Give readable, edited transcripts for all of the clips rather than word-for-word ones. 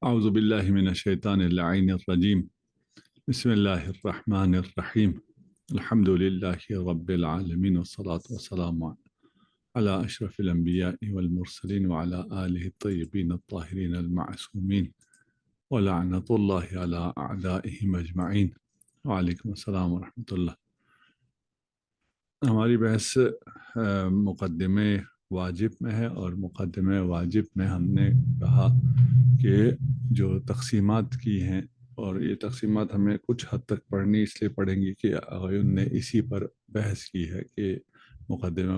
أعوذ بالله من الشيطان اللعين الرجيم بسم الله الرحمن الرحيم الحمد لله رب العالمين والصلاة والسلام على أشرف الأنبياء والمرسلين وعلى آله الطيبين الطاهرين المعصومين ولعنة الله على أعدائهم أجمعين وعليكم السلام ورحمة الله۔ ہماری بحث مقدمے واجب میں ہے، اور مقدمے واجب میں ہم نے کہا کہ جو تقسیمات کی ہیں، اور یہ تقسیمات ہمیں کچھ حد تک پڑھنی اس لیے پڑھیں گی کہ اغیون نے اسی پر بحث کی ہے کہ مقدمہ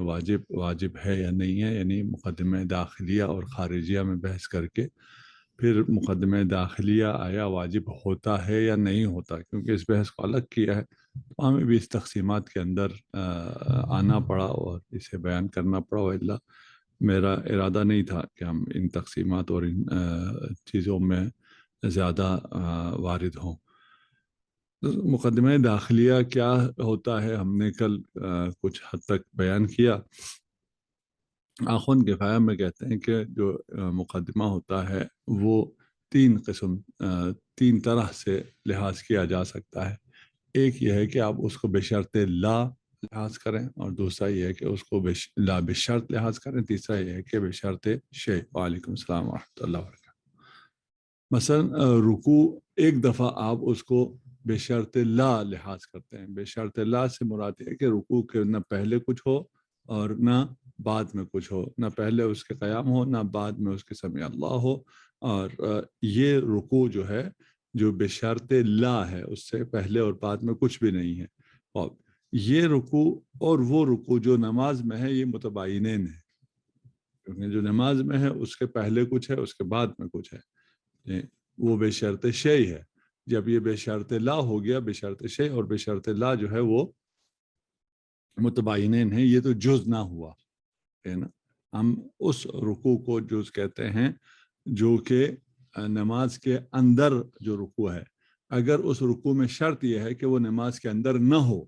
واجب ہے یا نہیں ہے، یعنی مقدمہ داخلیہ اور خارجیہ میں بحث کر کے پھر مقدمہ داخلیہ آیا واجب ہوتا ہے یا نہیں ہوتا، کیونکہ اس بحث کو الگ کیا ہے تو ہمیں بھی اس تقسیمات کے اندر آنا پڑا اور اسے بیان کرنا پڑا، وإلا میرا ارادہ نہیں تھا کہ ہم ان تقسیمات اور ان چیزوں میں زیادہ وارد ہوں۔ مقدمہ داخلیہ کیا ہوتا ہے ہم نے کل کچھ حد تک بیان کیا۔ آخوند کفایہ میں کہتے ہیں کہ جو مقدمہ ہوتا ہے وہ تین طرح سے لحاظ کیا جا سکتا ہے۔ ایک یہ ہے کہ آپ اس کو بشرط لا لحاظ کریں، اور دوسرا یہ ہے کہ اس کو لا بشرط لحاظ کریں، تیسرا یہ ہے کہ بشرط شیء۔ وعلیکم السلام ورحمۃ اللہ وبرکاتہ۔ مثلا رکوع ایک دفعہ آپ اس کو بشرط لا لحاظ کرتے ہیں۔ بشرط لا سے مراد ہے کہ رکوع کے نہ پہلے کچھ ہو اور نہ بعد میں کچھ ہو، نہ پہلے اس کے قیام ہو نہ بعد میں اس کے سمع اللہ ہو، اور یہ رکوع جو ہے جو بشرط لا ہے، اس سے پہلے اور بعد میں کچھ بھی نہیں ہے۔ اور یہ رکوع اور وہ رکوع جو نماز میں ہے یہ متباینین ہے، کیونکہ جو نماز میں ہے اس کے پہلے کچھ ہے، اس کے بعد میں کچھ ہے، وہ بشرط شیء ہے۔ جب یہ بشرط لا ہو گیا، بشرط شیء اور بشرط لا جو ہے وہ متباینین ہیں، یہ تو جز نہ ہوا ہے نا۔ ہم اس رکوع کو جز کہتے ہیں جو کہ نماز کے اندر جو رکوع ہے، اگر اس رکوع میں شرط یہ ہے کہ وہ نماز کے اندر نہ ہو،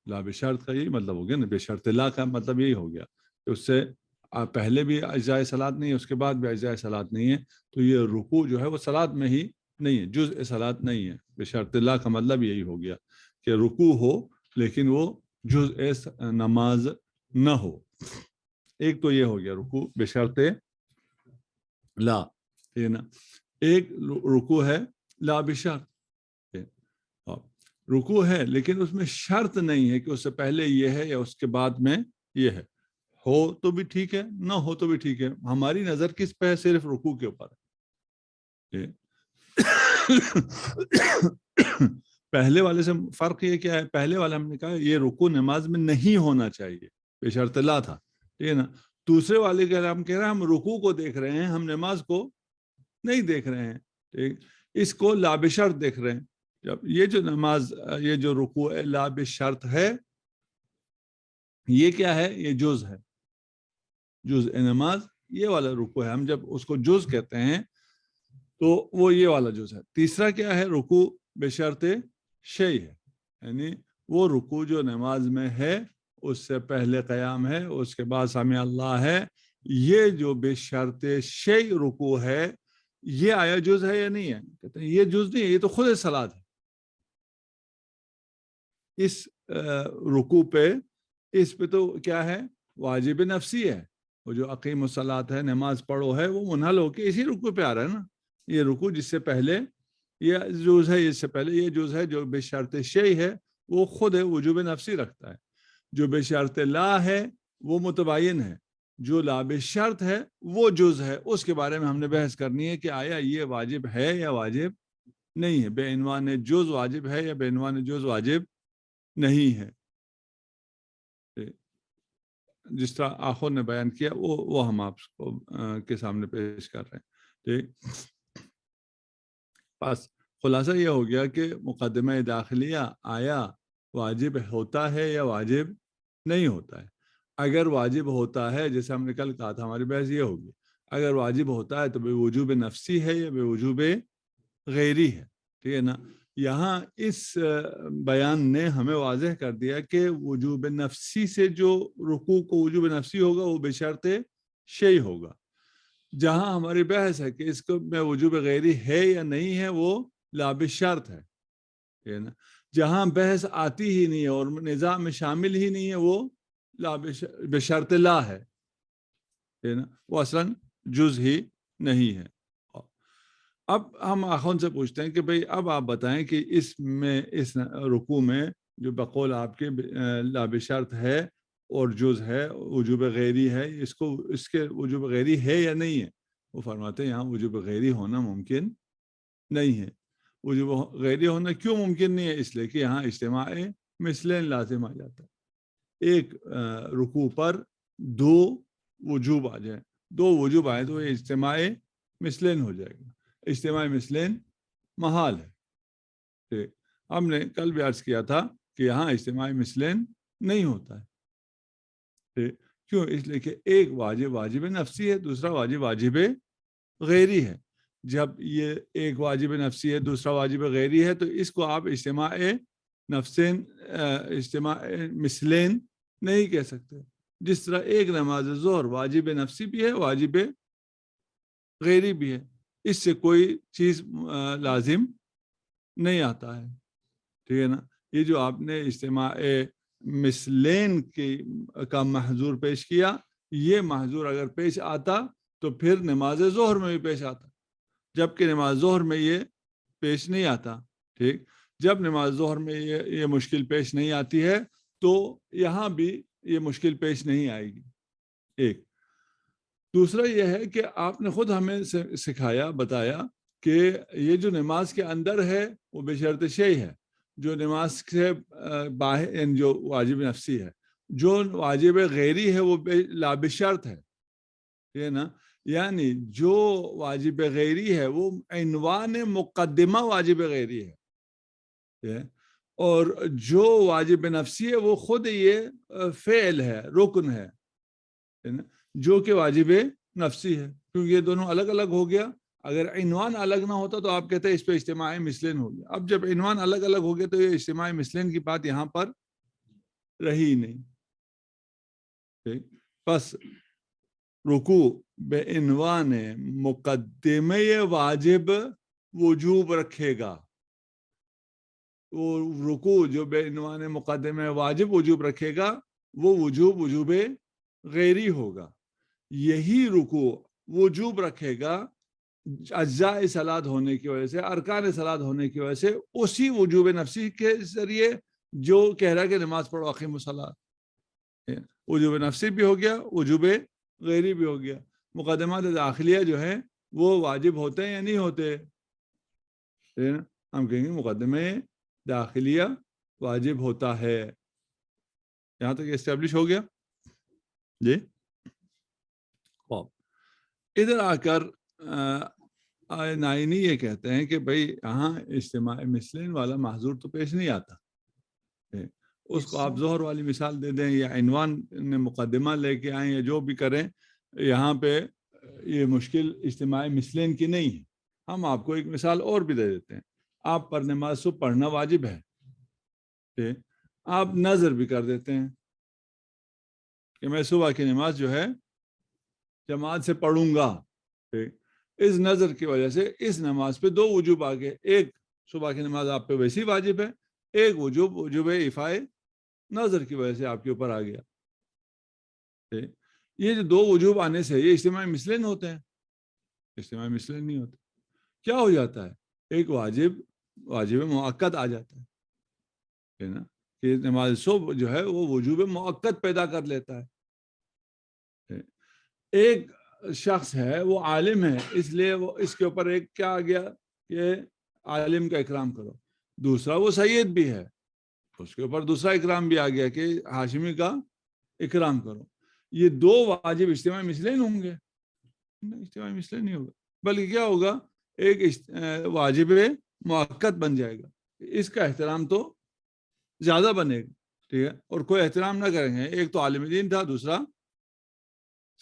لا بشرط کا یہی مطلب ہو گیا نا، بشرط لا کا مطلب یہی ہو گیا کہ اس سے پہلے بھی اجزائے صلاۃ نہیں ہے، اس کے بعد بھی اجزائے صلاۃ نہیں ہے، تو یہ رکوع جو ہے وہ صلاۃ میں ہی نہیں ہے، جزء صلاۃ نہیں ہے۔ بشرط لا کا مطلب یہی ہو گیا کہ رکوع ہو لیکن وہ جزء نماز نہ ہو۔ ایک تو یہ ہو گیا رکوع بشرط لا، ٹھیک ہے نا۔ ایک رکوع ہے لا بشرط، رکوع ہے لیکن اس میں شرط نہیں ہے کہ اس سے پہلے یہ ہے یا اس کے بعد میں یہ ہے، ہو تو بھی ٹھیک ہے نہ ہو تو بھی ٹھیک ہے، ہماری نظر کس پہ ہے؟ صرف رکوع کے اوپر ہے۔ پہلے والے سے فرق یہ کیا ہے؟ پہلے والے ہم نے کہا یہ رکوع نماز میں نہیں ہونا چاہیے، بشرط لا تھا، ٹھیک ہے نا۔ دوسرے والے کے ہم کہہ رہے ہیں ہم رکوع کو دیکھ رہے ہیں، ہم نماز کو نہیں دیکھ رہے ہیں، ٹھیک، اس کو لا بشرط دیکھ رہے ہیں۔ جب یہ جو نماز، یہ جو رکوع ہے لا بشرط ہے، یہ کیا ہے؟ یہ جز ہے، جز نماز یہ والا رکوع ہے۔ ہم جب اس کو جز کہتے ہیں تو وہ یہ والا جز ہے۔ تیسرا کیا ہے؟ رکوع بشرط شیء ہے، یعنی وہ رکوع جو نماز میں ہے، اس سے پہلے قیام ہے، اس کے بعد سمع اللہ ہے، یہ جو بشرط شیء رکوع ہے یہ آیا جز ہے یا نہیں ہے؟ کہتے ہیں یہ جز نہیں ہے، یہ تو خود صلاۃ ہے۔ اس رکوع پہ، اس پہ تو کیا ہے؟ واجب نفسی ہے، وہ جو اقیم الصلاۃ ہے، نماز پڑھو ہے، وہ منحل ہو کے اسی رکوع پہ آ رہا ہے نا۔ یہ رکوع جس سے پہلے یہ جز ہے، اس سے پہلے یہ جز ہے، جو بشرط شیء ہے وہ خود ہے، وجوب نفسی رکھتا ہے۔ جو بشرط لا ہے وہ متباین ہے، جو لا بشرط ہے وہ جز ہے۔ اس کے بارے میں ہم نے بحث کرنی ہے کہ آیا یہ واجب ہے یا واجب نہیں ہے، بے عنوان جز واجب ہے یا بے عنوان جز واجب نہیں ہے۔ جس طرح آخر نے بیان کیا وہ ہم آپ کو کے سامنے پیش کر رہے ہیں، ٹھیک۔ بس خلاصہ یہ ہو گیا کہ مقدمہ داخلیہ آیا واجب ہوتا ہے یا واجب نہیں ہوتا ہے۔ اگر واجب ہوتا ہے، جیسے ہم نے کل کہا تھا، ہماری بحث یہ ہوگی، اگر واجب ہوتا ہے تو بے وجوب نفسی ہے یا بے وجوب غیری ہے، ٹھیک ہے نا۔ یہاں اس بیان نے ہمیں واضح کر دیا کہ وجوب نفسی سے جو رکوع کو وجوب نفسی ہوگا وہ بشرط شیء ہوگا، جہاں ہماری بحث ہے کہ اس کو میں وجوب غیری ہے یا نہیں ہے وہ لا بشرط ہے نا. جہاں بحث آتی ہی نہیں ہے اور نظام میں شامل ہی نہیں ہے وہ لا بشرط لا ہے نا, وہ اصلاً جز ہی نہیں ہے. اب ہم آخون سے پوچھتے ہیں کہ بھئی اب آپ بتائیں کہ اس میں اس رکوع میں جو بقول آپ کے لا بشرط ہے اور جز ہے وجوب غیری ہے, اس کے وجوب غیری ہے یا نہیں ہے. وہ فرماتے ہیں یہاں وجوب غیری ہونا ممکن نہیں ہے. وجوب غیری ہونا کیوں ممکن نہیں ہے؟ اس لیے کہ یہاں اجتماع مثلین لازم آ جاتا ہے. ایک رکوع پر دو وجوب آ جائیں, دو وجوب آئے تو یہ اجتماع مثلین ہو جائے گا. اجتماع مثلین محال ہے. ہم نے کل بھی عرض کیا تھا کہ یہاں اجتماع مثلین نہیں ہوتا ہے. کیوں؟ اس لیے کہ ایک واجب نفسی ہے, دوسرا واجب غیری ہے. جب یہ ایک واجب نفسی ہے, دوسرا واجب غیری ہے, تو اس کو آپ اجتماع مثلین نہیں کہہ سکتے. جس طرح ایک نماز ظہر واجب نفسی بھی ہے, واجب غیری بھی ہے, اس سے کوئی چیز لازم نہیں آتا ہے. ٹھیک ہے نا. یہ جو آپ نے اجتماع مثلین کا محظور پیش کیا, یہ محظور اگر پیش آتا تو پھر نماز ظہر میں بھی پیش آتا, جبکہ نماز ظہر میں یہ پیش نہیں آتا. ٹھیک, جب نماز ظہر میں یہ مشکل پیش نہیں آتی ہے تو یہاں بھی یہ مشکل پیش نہیں آئے گی. ایک دوسرا یہ ہے کہ آپ نے خود ہمیں سکھایا, بتایا کہ یہ جو نماز کے اندر ہے وہ بشرط شیء ہے, جو نماز سے باہر جو واجب نفسی ہے. جو واجب غیری ہے وہ لا بشرط ہے, یہ نا. یعنی جو واجب غیری ہے وہ عنوان مقدمہ واجب غیری ہے, اور جو واجب نفسی ہے وہ خود یہ فعل ہے, رکن ہے جو کہ واجب نفسی ہے. کیونکہ یہ دونوں الگ الگ ہو گیا. اگر عنوان الگ نہ ہوتا تو آپ کہتے ہیں اس پہ اجتماع مثلین ہو گیا. اب جب عنوان الگ الگ ہو گیا تو یہ اجتماع مثلین کی بات یہاں پر رہی نہیں. بس رکوع بے عنوان مقدمہ واجب وجوب رکھے گا. وہ رکوع جو بے عنوان مقدمہ واجب وجوب رکھے گا وہ وجوب غیری ہوگا. یہی رکوع وجوب رکھے گا اجزاء صلاۃ ہونے کی وجہ سے, ارکان صلاۃ ہونے کی وجہ سے, اسی وجوب نفسی کے ذریعے جو کہہ رہا ہے کہ نماز پڑھو اقیموا الصلاۃ. وجوب نفسی بھی ہو گیا, وجوب غیری بھی ہو گیا. مقدمات داخلیہ جو ہیں وہ واجب ہوتے ہیں یا نہیں ہوتے؟ ہم کہیں گے مقدمہ داخلیہ واجب ہوتا ہے. یہاں تک اسٹیبلش ہو گیا جی. ادھر آ کر نائنی یہ کہتے ہیں کہ بھئی یہاں اجتماع مثلین والا محظور تو پیش نہیں آتا. اس کو آپ ظہر والی مثال دے دیں یا عنوان نے مقدمہ لے کے آئیں یا جو بھی کریں, یہاں پہ یہ مشکل اجتماع مثلین کی نہیں ہے. ہم آپ کو ایک مثال اور بھی دے دیتے ہیں. آپ پر نماز صبح پڑھنا واجب ہے, آپ نظر بھی کر دیتے ہیں کہ میں صبح کی نماز جو ہے جماعت سے پڑھوں گا. اس نظر کی وجہ سے اس نماز پہ دو وجوب آ گئے. ایک صبح کی نماز آپ پہ ویسی واجب ہے, ایک وجوب افائے نظر کی وجہ سے آپ کے اوپر آ گیا. یہ جو دو وجوب آنے سے یہ اجتماع مثلین ہوتے ہیں؟ اجتماع مثلین نہیں ہوتے. کیا ہو جاتا ہے؟ ایک واجب مؤکد آ جاتا ہے نا, کہ نماز صبح جو ہے وہ وجوب مؤکد پیدا کر لیتا ہے. ایک شخص ہے وہ عالم ہے, اس لیے وہ اس کے اوپر ایک کیا آ گیا کہ عالم کا اکرام کرو. دوسرا وہ سید بھی ہے, اس کے اوپر دوسرا اکرام بھی آ گیا کہ ہاشمی کا اکرام کرو. یہ دو واجب اجتماع مثلین ہوں گے؟ اجتماع مثلین نہیں ہوگا, بلکہ کیا ہوگا, ایک واجب مؤکد بن جائے گا. اس کا احترام تو زیادہ بنے گا. ٹھیک ہے, اور کوئی احترام نہ کریں گے. ایک تو عالم دین تھا, دوسرا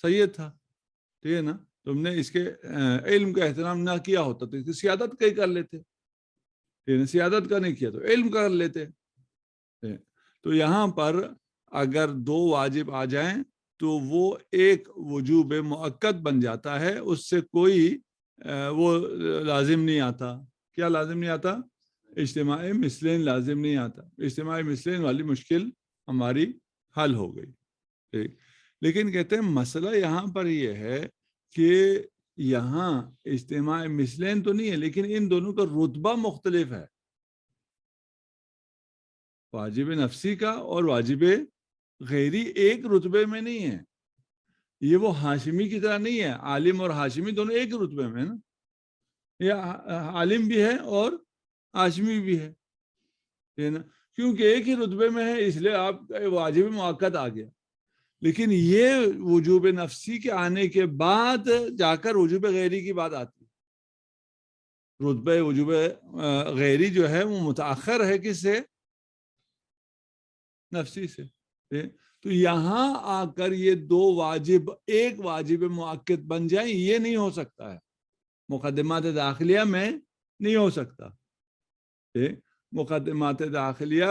سید تھا. ٹھیک ہے نا. تم نے اس کے علم کا احترام نہ کیا ہوتا تو اس کی سیادت کا ہی کر لیتے. سیادت کا نہیں کیا تو علم کر لیتے. تو یہاں پر اگر دو واجب آ جائیں تو وہ ایک وجوب مؤکد بن جاتا ہے، اس سے کوئی وہ لازم نہیں آتا. کیا لازم نہیں آتا؟ اجتماع مثلین لازم نہیں آتا. اجتماع مثلین والی مشکل ہماری حل ہو گئی. ٹھیک. لیکن کہتے ہیں مسئلہ یہاں پر یہ ہے کہ یہاں اجتماع مثلین تو نہیں ہے، لیکن ان دونوں کا رتبہ مختلف ہے. واجب نفسی کا اور واجب غیری ایک رتبے میں نہیں ہے. یہ وہ ہاشمی کی طرح نہیں ہے، عالم اور ہاشمی دونوں ایک رتبے میں ہے نا. یہ عالم بھی ہے اور ہاشمی بھی ہے نا، کیونکہ ایک ہی رتبے میں ہے، اس لیے آپ واجب مؤکد آ گیا. لیکن یہ وجوب نفسی کے آنے کے بعد جا کر وجوب غیری کی بات آتی ہے. رتبہ وجوب غیری جو ہے وہ متاخر ہے کس سے؟ نفسی سے. تو یہاں آ کر یہ دو واجب ایک واجب مؤکد بن جائیں، یہ نہیں ہو سکتا ہے. مقدمات داخلیہ میں نہیں ہو سکتا. مقدمات داخلیہ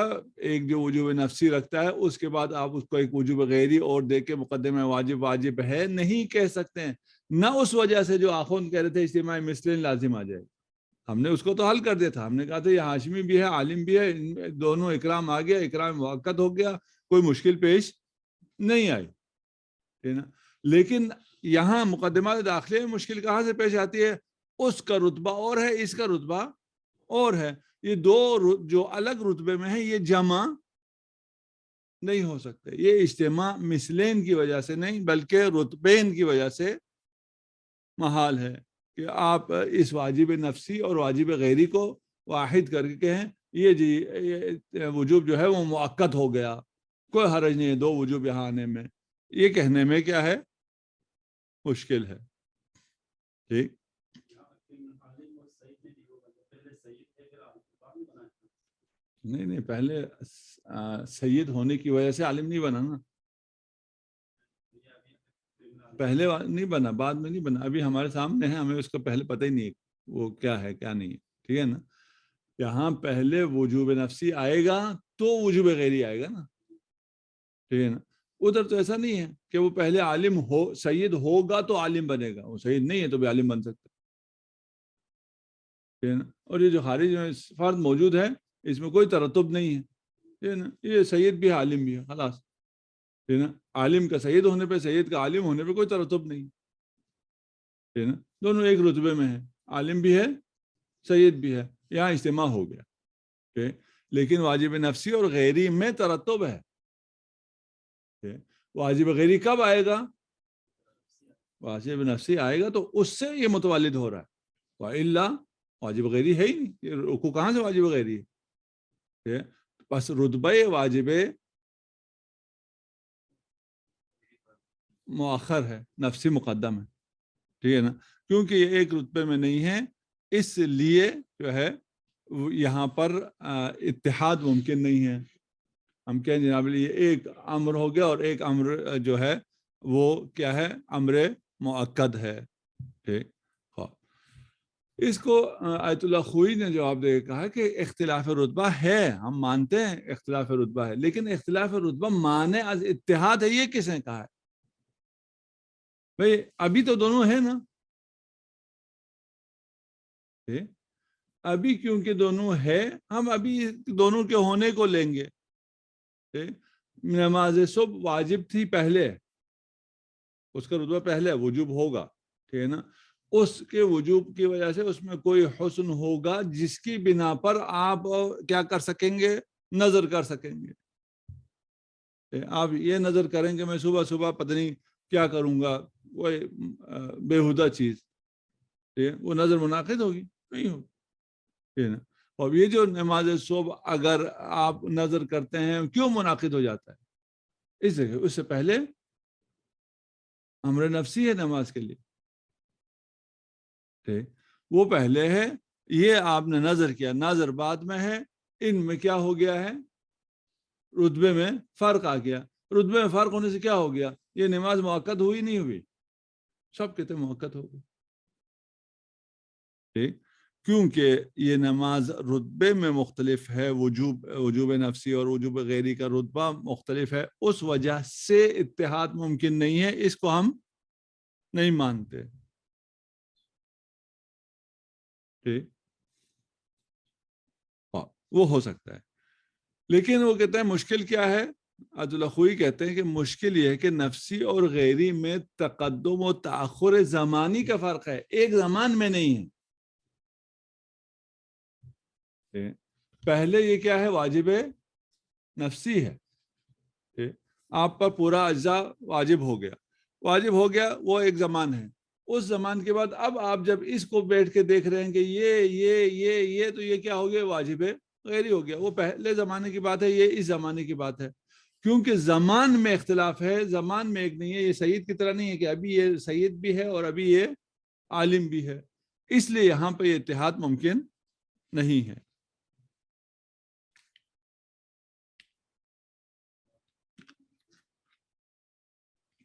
ایک جو وجوب نفسی رکھتا ہے، اس کے بعد آپ اس کو ایک وجوب غیری اور دے کے مقدمہ واجب واجب ہے نہیں کہہ سکتے ہیں. نہ اس وجہ سے جو آخوند کہہ رہے تھے اجتماع مثلین لازم آ جائے. ہم نے اس کو تو حل کر دیا تھا، ہم نے کہا تھا یہ ہاشمی بھی ہے عالم بھی ہے، دونوں اکرام آ گیا، اکرام مؤکد ہو گیا، کوئی مشکل پیش نہیں آئی. لیکن یہاں مقدمات داخلے میں مشکل کہاں سے پیش آتی ہے؟ اس کا رتبہ اور ہے، اس کا رتبہ اور ہے. یہ دو جو الگ رتبے میں ہیں یہ جمع نہیں ہو سکتے. یہ اجتماع مثلین کی وجہ سے نہیں بلکہ رتبین کی وجہ سے محال ہے کہ آپ اس واجب نفسی اور واجب غیری کو واحد کر کے کہیں یہ جی وجوب جو ہے وہ مؤکد ہو گیا، کوئی حرج نہیں ہے دو وجوب یہاں آنے میں. یہ کہنے میں کیا ہے؟ مشکل ہے. ٹھیک. نہیں پہلے سید ہونے کی وجہ سے عالم نہیں بنا نا. پہلے نہیں بنا، بعد میں نہیں بنا. ابھی ہمارے سامنے ہے، ہمیں اس کا پہلے پتہ ہی نہیں ہے وہ کیا ہے کیا نہیں ہے. ٹھیک ہے نا. یہاں پہلے وجوب نفسی آئے گا تو وجوب غیری آئے گا نا. ٹھیک ہے نا. ادھر تو ایسا نہیں ہے کہ وہ پہلے عالم ہو، سید ہوگا تو عالم بنے گا. وہ سید نہیں ہے تو بھی عالم بن سکتا. ٹھیک ہے نا. اور یہ جو خارج میں فرد موجود ہے اس میں کوئی ترتب نہیں ہے. ٹھیک ہے نا. یہ سید بھی ہے عالم بھی ہے، خلاص. ٹھیک ہے نا. عالم کا سید ہونے پہ، سید کا عالم ہونے پہ کوئی ترتب نہیں. ٹھیک ہے نا. دونوں ایک رتبے میں ہیں، عالم بھی ہے سید بھی ہے. یہاں اجتماع ہو گیا. لیکن واجب نفسی اور غیری میں ترتب ہے. واجب غیری کب آئے گا؟ واجب نفسی آئے گا تو اس سے یہ متولد ہو رہا ہے. وَإِلَّا واجب غیری ہے ہی نہیں. رکوع کہاں سے واجب غیری ہے؟ بس رتبہ واجب مؤخر ہے، نفسی مقدم ہے. ٹھیک ہے نا. کیونکہ یہ ایک رتبے میں نہیں ہے، اس لیے جو ہے یہاں پر اتحاد ممکن نہیں ہے. ہم کہیں جناب یہ ایک امر ہو گیا اور ایک امر جو ہے وہ کیا ہے؟ امر مؤکد ہے. ٹھیک. اس کو آیت اللہ خوئی نے جواب دے کہا کہ اختلاف رتبہ ہے، ہم مانتے ہیں اختلاف رتبہ ہے، لیکن اختلاف رتبہ مانع از اتحاد ہے، یہ کس نے کہا ہے؟ بھئی ابھی تو دونوں ہیں نا. ابھی کیونکہ دونوں ہے، ہم ابھی دونوں کے ہونے کو لیں گے. نماز صبح واجب تھی پہلے، اس کا رتبہ پہلے وجوب ہوگا. ٹھیک ہے نا. اس کے وجوب کی وجہ سے اس میں کوئی حسن ہوگا جس کی بنا پر آپ کیا کر سکیں گے؟ نظر کر سکیں گے. آپ یہ نظر کریں کہ میں صبح صبح پتہ نہیں کیا کروں گا، وہ بےہودہ چیز، وہ نظر منعقد ہوگی؟ نہیں ہوگی. اور یہ جو نماز صبح اگر آپ نظر کرتے ہیں کیوں منعقد ہو جاتا ہے؟ اس سے پہلے امر نفسی ہے نماز کے لیے. وہ پہلے ہے، یہ آپ نے نظر کیا، نظر بعد میں ہے. ان میں کیا ہو گیا ہے؟ رتبے میں فرق آ گیا. رتبے میں فرق ہونے سے کیا ہو گیا؟ یہ نماز مؤکد ہوئی نہیں ہوئی؟ سب کہتے ہیں مؤکد ہو گئی. ٹھیک. کیونکہ یہ نماز رتبے میں مختلف ہے، وجوب نفسی اور وجوب غیری کا رتبہ مختلف ہے، اس وجہ سے اتحاد ممکن نہیں ہے، اس کو ہم نہیں مانتے. ٹھیک، وہ ہو سکتا ہے، لیکن وہ کہتے ہیں مشکل کیا ہے. عبد اللہ خوئی کہتے ہیں کہ مشکل یہ ہے کہ نفسی اور غیری میں تقدم و تاخر زمانی کا فرق ہے، ایک زمان میں نہیں ہے. پہلے یہ کیا ہے، واجب نفسی ہے، آپ پر پورا اجزاء واجب ہو گیا، وہ ایک زمان ہے. اس زمان کے بعد اب آپ جب اس کو بیٹھ کے دیکھ رہے ہیں کہ یہ تو یہ کیا ہو گیا، واجب غیری ہو گیا. وہ پہلے زمانے کی بات ہے، یہ اس زمانے کی بات ہے. کیونکہ زمان میں اختلاف ہے، زمان میں ایک نہیں ہے. یہ سید کی طرح نہیں ہے کہ ابھی یہ سید بھی ہے اور ابھی یہ عالم بھی ہے، اس لیے یہاں پہ یہ اتحاد ممکن نہیں ہے.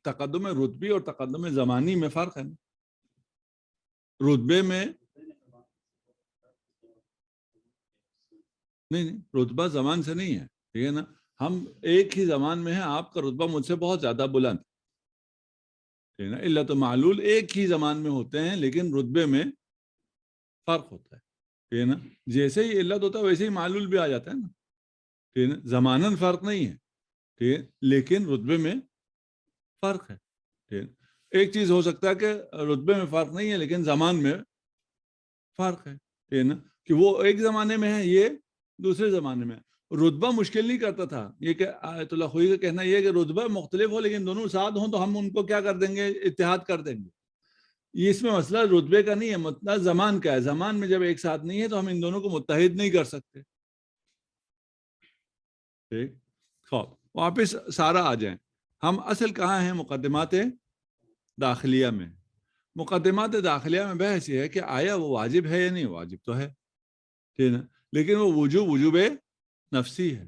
تقدم رتبی اور تقدم زمانی میں فرق ہے. رتبے میں نہیں، رتبہ زمان سے نہیں ہے، ٹھیک ہے نا. ہم ایک ہی زمان میں ہیں، آپ کا رتبہ مجھ سے بہت زیادہ بلند، ٹھیک ہے نا. علت و معلول ایک ہی زمان میں ہوتے ہیں، لیکن رتبے میں فرق ہوتا ہے، ٹھیک ہے نا. جیسے ہی علت ہوتا ہے ویسے ہی معلول بھی آ جاتا ہے نا، ٹھیک ہے نا. زماناً فرق نہیں ہے، ٹھیک ہے، لیکن رتبے میں فرق ہے. ٹھیک ہے، ایک چیز ہو سکتا ہے کہ رتبے میں فرق نہیں ہے لیکن زمان میں فرق ہے، ٹھیک ہے نا، کہ وہ ایک زمانے میں ہے، یہ دوسرے زمانے میں. رتبہ مشکل نہیں کرتا تھا، یہ کہ آیت اللہ خوئی کا کہنا یہ ہے کہ رتبہ مختلف ہو لیکن دونوں ساتھ ہوں تو ہم ان کو کیا کر دیں گے، اتحاد کر دیں گے. یہ اس میں مسئلہ رتبے کا نہیں ہے، مسئلہ زمان کا ہے. زمان میں جب ایک ساتھ نہیں ہے تو ہم ان دونوں کو متحد نہیں کر سکتے. ٹھیک، خوب واپس سارا آ جائیں. ہم اصل کہاں ہیں، مقدمات داخلیہ میں. مقدمات داخلیہ میں بحث یہ ہے کہ آیا وہ واجب ہے یا نہیں. واجب تو ہے، ٹھیک ہے نا، لیکن وہ وجوب نفسی ہے.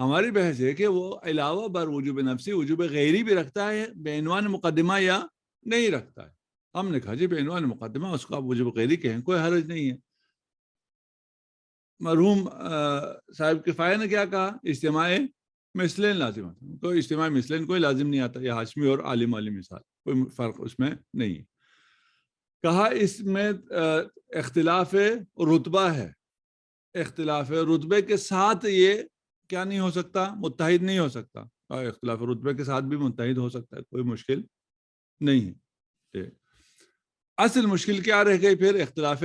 ہماری بحث ہے کہ وہ علاوہ بر وجوب نفسی وجوب غیری بھی رکھتا ہے بعنوان مقدمہ یا نہیں رکھتا ہے. ہم نے کہا جی بعنوان مقدمہ اس کو آپ وجوب غیری کہیں، کوئی حرج نہیں ہے. مرحوم صاحب کفایہ نے کیا کہا، اجتماع مثلین لازم آتا ہے. کوئی اجتماع مثلین کوئی لازم نہیں آتا، یہ ہاشمی اور عالم والی مثال، کوئی فرق اس میں نہیں. کہا اس میں اختلاف رتبہ ہے، اختلاف رتبے کے ساتھ یہ کیا نہیں ہو سکتا، متحد نہیں ہو سکتا. اختلاف رتبے کے ساتھ بھی متحد ہو سکتا ہے، کوئی مشکل نہیں ہے. اصل مشکل کیا رہ گئی پھر، اختلاف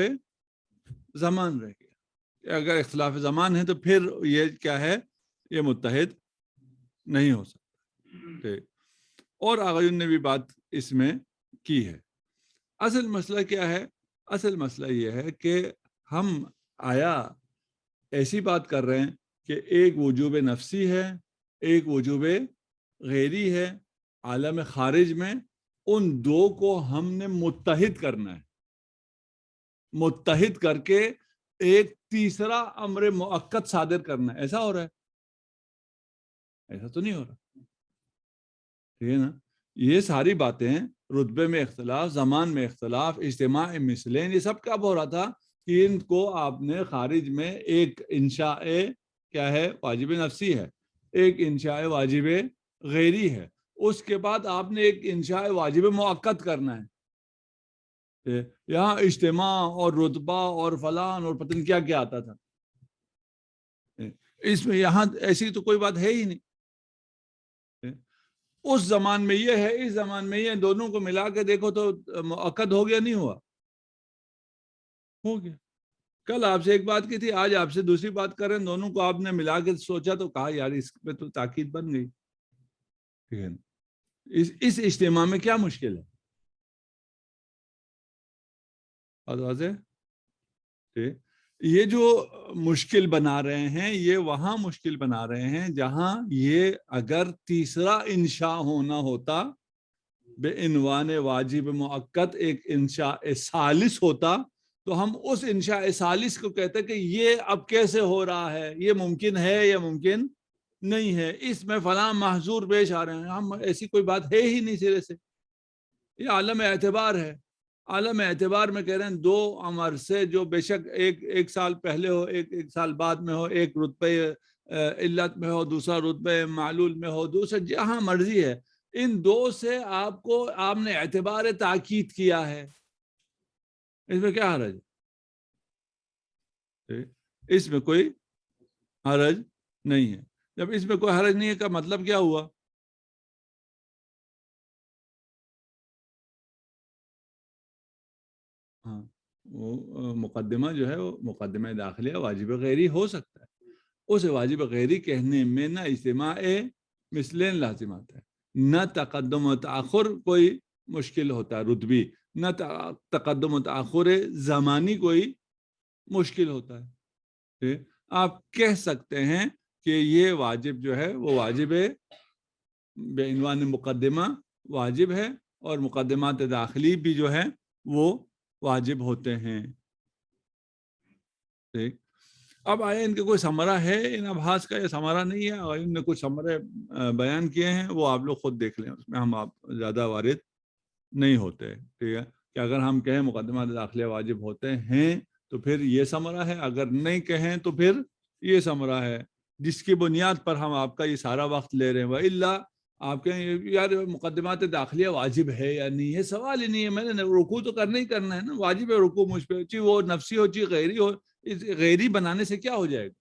زمان رہ گیا. اگر اختلاف زمان ہے تو پھر یہ کیا ہے، یہ متحد نہیں ہو سکتا. اور آغایون نے بھی بات اس میں کی ہے. اصل مسئلہ کیا ہے، اصل مسئلہ یہ ہے کہ ہم آیا ایسی بات کر رہے ہیں کہ ایک وجوب نفسی ہے، ایک وجوب غیری ہے عالم خارج میں. ان دو کو ہم نے متحد کرنا ہے، متحد کر کے ایک تیسرا امر مؤکد صادر کرنا ہے. ایسا ہو رہا ہے؟ ایسا تو نہیں ہو رہا، ٹھیک ہے نا. یہ ساری باتیں رتبے میں اختلاف، زمان میں اختلاف، اجتماع مثلین، یہ سب کب ہو رہا تھا کہ ان کو آپ نے خارج میں ایک انشاء کیا ہے، واجب نفسی ہے، ایک انشاء واجب غیری ہے. اس کے بعد آپ نے ایک انشاء واجب مؤکد کرنا ہے. یہاں اجتماع اور رتبہ اور فلان اور پتہ نہیں کیا کیا آتا تھا. اس میں یہاں ایسی تو کوئی بات ہے ہی نہیں. اس زمان میں یہ ہے، اس زمان میں یہ، دونوں کو ملا کے دیکھو تو مؤکد ہو گیا، نہیں ہوا؟ ہو گیا. کل آپ سے ایک بات کی تھی، آج آپ سے دوسری بات کر رہے ہیں، دونوں کو آپ نے ملا کے سوچا تو کہا یار اس پہ تو تاکید بن گئی. ٹھیک ہے، اس اجتماع میں کیا مشکل ہے؟ ٹھیک، یہ جو مشکل بنا رہے ہیں یہ وہاں مشکل بنا رہے ہیں جہاں یہ اگر تیسرا انشاء ہونا ہوتا بے عنوان واجب مؤکد، ایک انشاء ثالث ہوتا تو ہم اس انشاء ثالث کو کہتے کہ یہ اب کیسے ہو رہا ہے، یہ ممکن ہے یا ممکن نہیں ہے، اس میں فلاں محظور پیش آ رہے ہیں. ہم ایسی کوئی بات ہے ہی نہیں سرے سے. یہ عالم اعتبار ہے، عالم اعتبار میں کہہ رہے ہیں 2 عمر سے جو بے شک ایک سال پہلے ہو، ایک سال بعد میں ہو، ایک رتبے علت میں ہو، دوسرا رتبے معلول میں ہو، دوسرا جہاں مرضی ہے، ان 2 سے آپ نے اعتبار تاکید کیا ہے، اس میں کیا حرج ہے؟ اس میں کوئی حرج نہیں ہے۔ جب اس میں کوئی حرج نہیں ہے کا مطلب کیا ہوا؟ ہاں، وہ مقدمہ جو ہے وہ مقدمہ داخلیہ واجب غیری ہو سکتا ہے، اسے واجب غیری کہنے میں نہ اجتماع مثلین لازم آتا ہے، نہ تقدم و تاخر کوئی مشکل ہوتا ہے رتبی، نہ تقدم و تاخر زمانی کوئی مشکل ہوتا ہے۔ آپ کہہ سکتے ہیں کہ یہ واجب جو ہے وہ واجب ہے، بے عنوان مقدمہ واجب ہے، اور مقدمات داخلی بھی جو ہے وہ واجب ہوتے ہیں۔ ٹھیک، اب آئے ان کے کوئی ثمرہ ہے ان ابحاث کا یا ثمرہ نہیں ہے، اور ان نے کچھ ثمرے بیان کیے ہیں، وہ آپ لوگ خود دیکھ لیں، اس میں ہم آپ زیادہ وارد نہیں ہوتے۔ ٹھیک ہے، کہ اگر ہم کہیں مقدمات داخلیہ واجب ہوتے ہیں تو پھر یہ ثمرہ ہے، اگر نہیں کہیں تو پھر یہ ثمرہ ہے، جس کی بنیاد پر ہم آپ کا یہ سارا وقت لے رہے ہیں۔ وَإِلَّا آپ کہیں یار مقدمات داخلیہ واجب ہے یا نہیں ہے، سوال ہی نہیں ہے، میں نے رکوع تو کرنا ہی کرنا ہے نا، واجب ہے رکوع مجھ پہ، چاہے وہ نفسی ہو چاہے غیری ہو۔ اس غیری بنانے سے کیا ہو جائے گا؟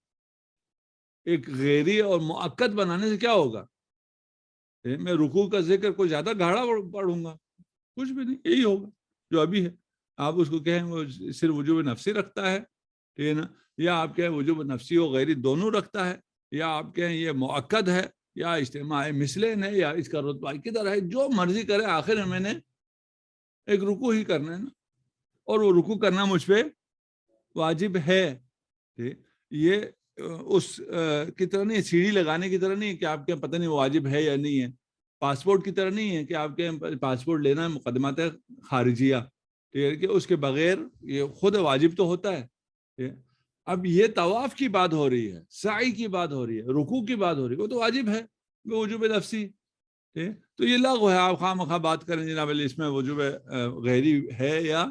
ایک غیری اور مؤکد بنانے سے کیا ہوگا؟ میں رکوع کا ذکر کوئی زیادہ گاڑا پڑھوں گا؟ کچھ بھی نہیں، یہی ہوگا جو ابھی ہے۔ آپ اس کو کہیں وہ صرف وجوب نفسی رکھتا ہے، ٹھیک ہے نا، یا آپ کہیں وجوب نفسی و غیری دونوں رکھتا ہے، یا آپ کہیں یہ مؤکد ہے، یا اجتماع مثلین ہے، یا اس کا رتبہ کدھر ہے، جو مرضی کرے، آخر میں میں نے ایک رکوع ہی کرنا ہے نا، اور وہ رکوع کرنا مجھ پہ واجب ہے۔ یہ اس کی طرح نہیں، سیڑھی لگانے کی طرح نہیں کہ آپ کے پتہ نہیں واجب ہے یا نہیں ہے، پاسپورٹ کی طرح نہیں ہے کہ آپ کے پاسپورٹ لینا ہے مقدمات خارجیہ، ٹھیک ہے، کہ اس کے بغیر یہ خود واجب تو ہوتا ہے۔ اب یہ طواف کی بات ہو رہی ہے، سعی کی بات ہو رہی ہے، رکوع کی بات ہو رہی ہے، وہ تو واجب ہے، وہ وجوب نفسی، تو یہ لغو ہے، آپ خواہ مخواہ بات کریں جناب علی اس میں وجوب غیری ہے یا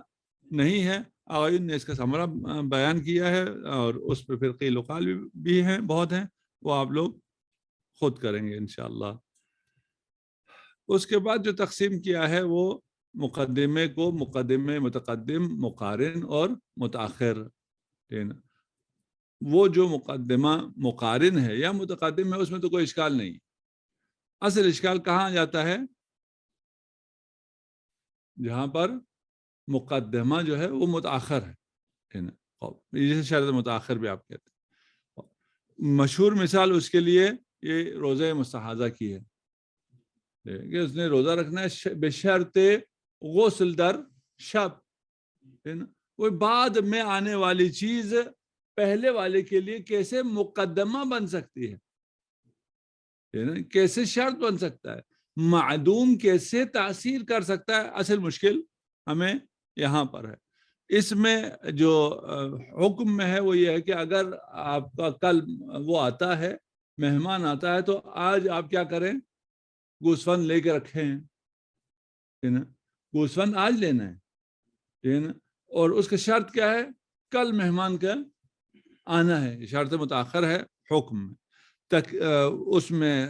نہیں ہے۔ آئین نے اس کا ثمرہ بیان کیا ہے، اور اس پہ پھر قیل و قال بھی ہیں، بہت ہیں، وہ آپ لوگ خود کریں گے انشاءاللہ۔ اس کے بعد جو تقسیم کیا ہے وہ مقدمے کو مقدمے متقدم، مقارن اور متاخر۔ وہ جو مقدمہ مقارن ہے یا متقدم ہے اس میں تو کوئی اشکال نہیں، اصل اشکال کہاں جاتا ہے؟ جہاں پر مقدمہ جو ہے وہ متاخر ہے نا، جسے شرط متاخر بھی آپ کہتے ہیں۔ مشہور مثال اس کے لیے یہ روزہ مستحاضہ کی ہے کہ اس نے روزہ رکھنا ہے بشرط غسل در شب، کوئی بعد میں آنے والی چیز پہلے والے کے لیے کیسے مقدمہ بن سکتی ہے، کیسے شرط بن سکتا ہے، معدوم کیسے تاثیر کر سکتا ہے؟ اصل مشکل ہمیں یہاں پر ہے۔ اس میں جو حکم میں ہے وہ یہ ہے کہ اگر آپ کا کل وہ آتا ہے، مہمان آتا ہے، تو آج آپ کیا کریں؟ گوسفند لے کے رکھیں ہیں، گوسفند آج لینا ہے، اور اس کا شرط کیا ہے؟ کل مہمان کا آنا ہے، شرط متاخر ہے حکم میں۔ تک اس میں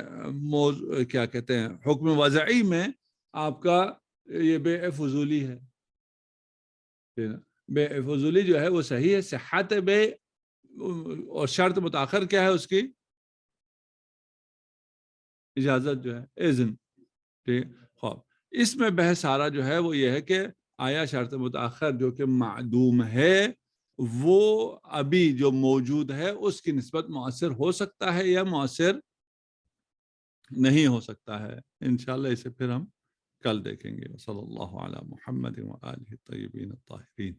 کیا کہتے ہیں، حکم وضعی میں آپ کا یہ بے فضولی ہے، بے فضولی جو ہے وہ صحیح ہے، صحت بے، اور شرط متاخر کیا ہے اس کی؟ اجازت جو ہے، اذن۔ خواب اس میں بحث سارا جو ہے وہ یہ ہے کہ آیا شرط متاخر جو کہ معدوم ہے وہ ابھی جو موجود ہے اس کی نسبت مؤثر ہو سکتا ہے یا مؤثر نہیں ہو سکتا ہے؟ انشاءاللہ اسے پھر ہم کل دیکھیں گے۔ صلی اللہ علی محمد و آلہ الطیبین الطاہرین۔